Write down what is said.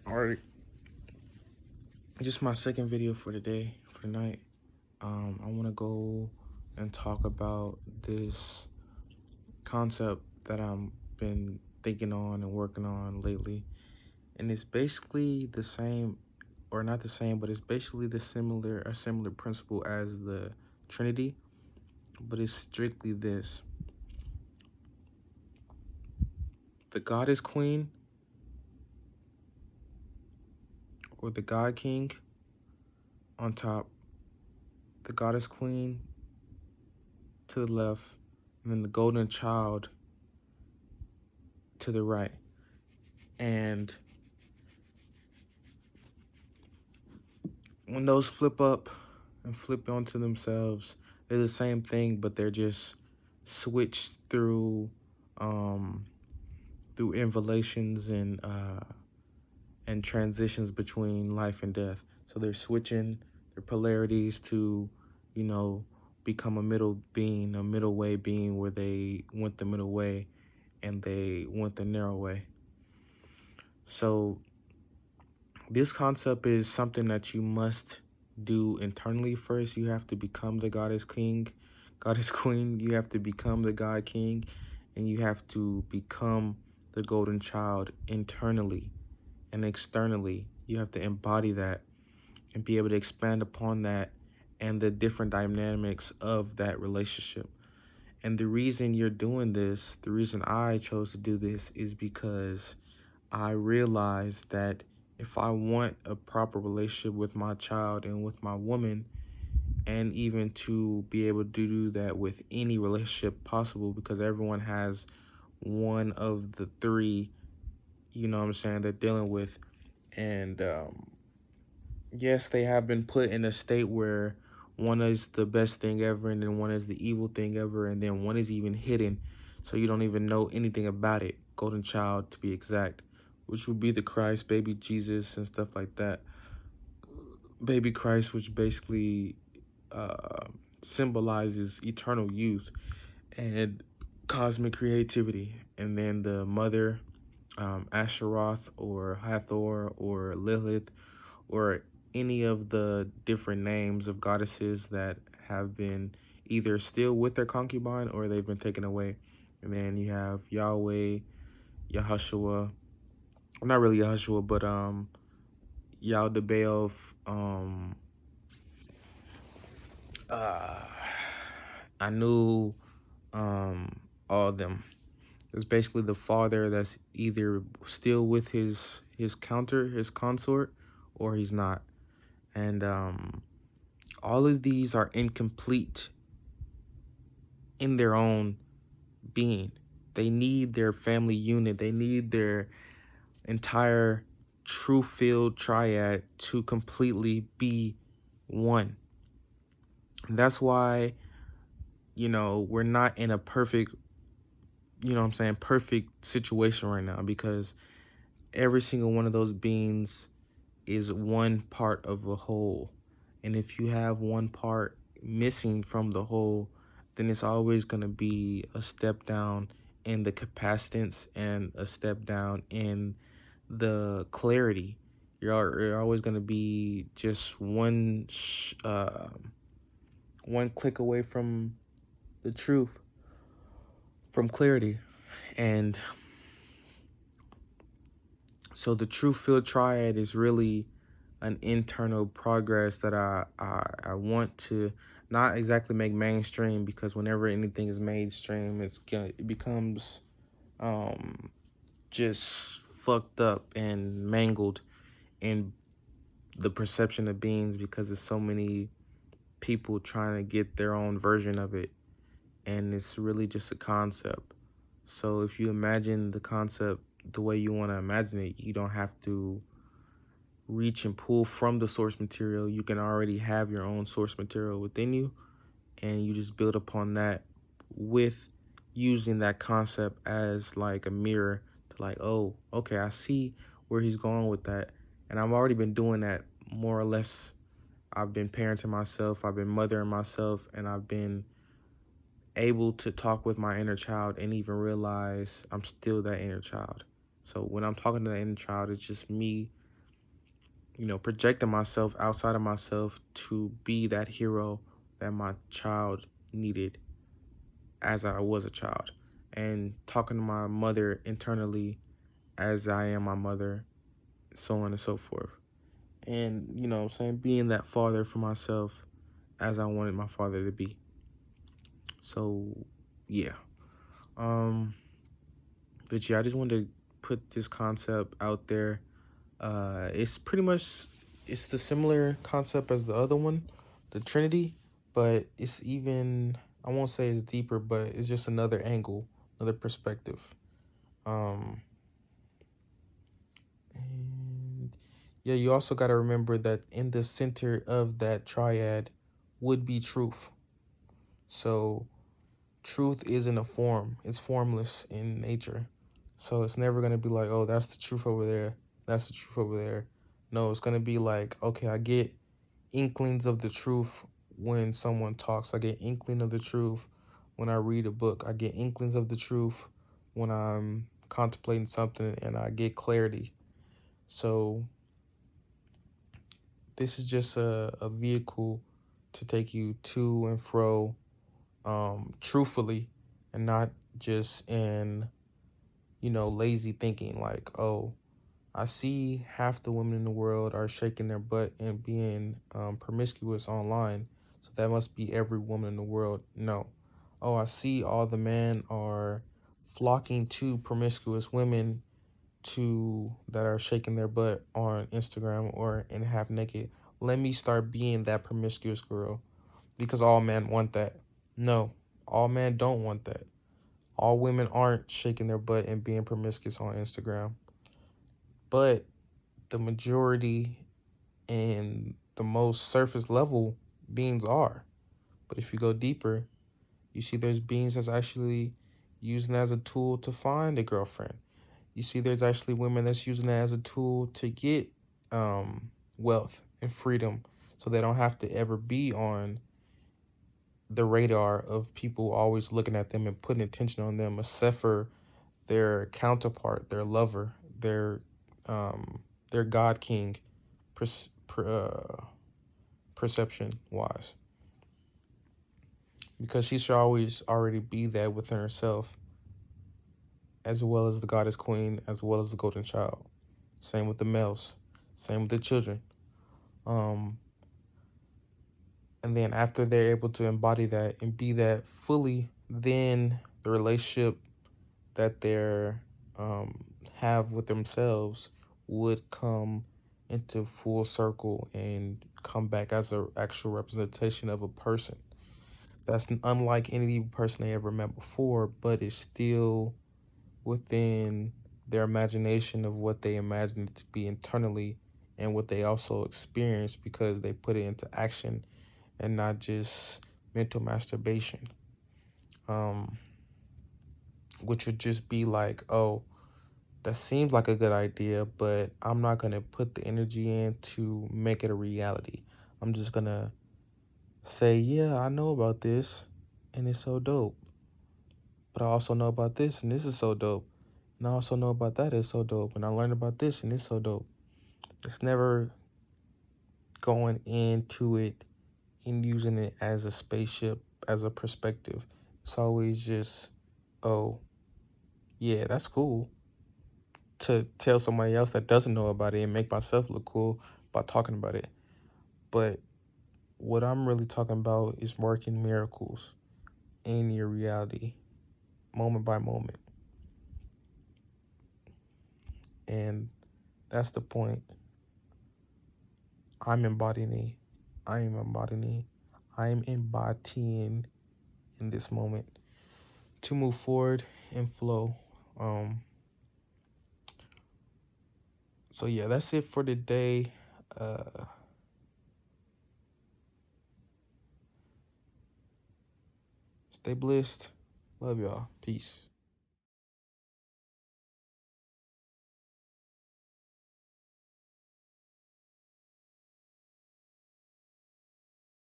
All right, just my second video for today, for tonight. I want to go and talk about this concept that I've been thinking on and working on lately, and it's basically the same, or not the same, but it's basically a similar principle as the Trinity, but it's strictly this: the Goddess Queen or the God King on top, the Goddess Queen to the left, and then the Golden Child to the right. And when those flip up and flip onto themselves, they're the same thing, but they're just switched through involutions and transitions between life and death. So they're switching their polarities to, you know, become a middle being, a middle way being, where they went the middle way and they went the narrow way. So this concept is something that you must do internally first. You have to become the Goddess King, Goddess Queen. You have to become the God King, and you have to become the Golden Child internally and externally. You have to embody that and be able to expand upon that and the different dynamics of that relationship. And the reason you're doing this, the reason I chose to do this, is because I realized that if I want a proper relationship with my child and with my woman, and even to be able to do that with any relationship possible, because everyone has one of the three, you know what I'm saying, they're dealing with. And yes, they have been put in a state where one is the best thing ever, and then one is the evil thing ever, and then one is even hidden, so you don't even know anything about it. Golden Child, to be exact, which would be the Christ, baby Jesus, and stuff like that. Baby Christ, which basically symbolizes eternal youth and cosmic creativity. And then the mother, Asheroth or Hathor or Lilith, or any of the different names of goddesses that have been either still with their concubine or they've been taken away. And then you have Yahweh, Yahushua, not really Yahushua, but Yaldabaoth, Anu, all of them. It's basically the father that's either still with his consort, or he's not. And all of these are incomplete in their own being. They need their family unit. They need their entire Truth-filled Triad to completely be one. And that's why, we're not in a perfect, perfect situation right now, because every single one of those beings is one part of a whole. And if you have one part missing from the whole, then it's always going to be a step down in the capacitance and a step down in the clarity. You're always going to be just one click away from the truth, from clarity. And so the Truth-filled Triad is really an internal progress that I want to not exactly make mainstream, because whenever anything is mainstream, it becomes just fucked up and mangled in the perception of beings, because there's so many people trying to get their own version of it, and it's really just a concept. So if you imagine the concept the way you want to imagine it, you don't have to reach and pull from the source material. You can already have your own source material within you, and you just build upon that with using that concept as like a mirror to, like, oh, okay, I see where he's going with that. And I've already been doing that more or less. I've been parenting myself, I've been mothering myself, and I've been able to talk with my inner child and even realize I'm still that inner child. So when I'm talking to the inner child, it's just me projecting myself outside of myself to be that hero that my child needed as I was a child, and talking to my mother internally as I am my mother, so on and so forth. And, saying being that father for myself as I wanted my father to be. So, yeah. Um, but yeah, I just wanted to put this concept out there. It's pretty much it's the similar concept as the other one, the Trinity, but it's even I won't say it's deeper, but it's just another angle, another perspective. Um, and yeah, you also got to remember that in the center of that triad would be truth. So truth isn't a form; it's formless in nature. So it's never gonna be like, oh, that's the truth over there. That's the truth over there. No, it's gonna be like, okay, I get inklings of the truth when someone talks. I get inkling of the truth when I read a book. I get inklings of the truth when I'm contemplating something and I get clarity. So this is just a vehicle to take you to and fro truthfully and not just in, lazy thinking like, oh, I see half the women in the world are shaking their butt and being promiscuous online. So that must be every woman in the world. No. Oh, I see all the men are flocking to promiscuous women that are shaking their butt on Instagram or in half naked. Let me start being that promiscuous girl because all men want that. No, all men don't want that. All women aren't shaking their butt and being promiscuous on Instagram. But the majority and the most surface level beings are. But if you go deeper, you see there's beings that's actually using it as a tool to find a girlfriend. You see there's actually women that's using it as a tool to get wealth and freedom so they don't have to ever be on the radar of people always looking at them and putting attention on them except for their counterpart, their lover, um, their God King pers- per, perception wise. Because she should always already be that within herself, as well as the goddess queen, as well as the golden child. Same with the males, same with the children. Um, and then after they're able to embody that and be that fully, then the relationship that they're have with themselves would come into full circle and come back as an actual representation of a person that's unlike any person they ever met before, but it's still within their imagination of what they imagine it to be internally and what they also experience because they put it into action and not just mental masturbation. Um, which would just be like, oh, that seems like a good idea, but I'm not going to put the energy in to make it a reality. I'm just going to say, yeah, I know about this and it's so dope. But I also know about this and this is so dope. And I also know about that, it's so dope. And I learned about this and it's so dope. It's never going into it and using it as a spaceship, as a perspective. It's always just, oh, yeah, that's cool. To tell somebody else that doesn't know about it and make myself look cool by talking about it. But what I'm really talking about is working miracles in your reality, moment by moment. And that's the point. I'm embodying. I am embodying. I am embodying in this moment to move forward and flow. Um, so yeah, that's it for today. Stay blessed. Love y'all. Peace.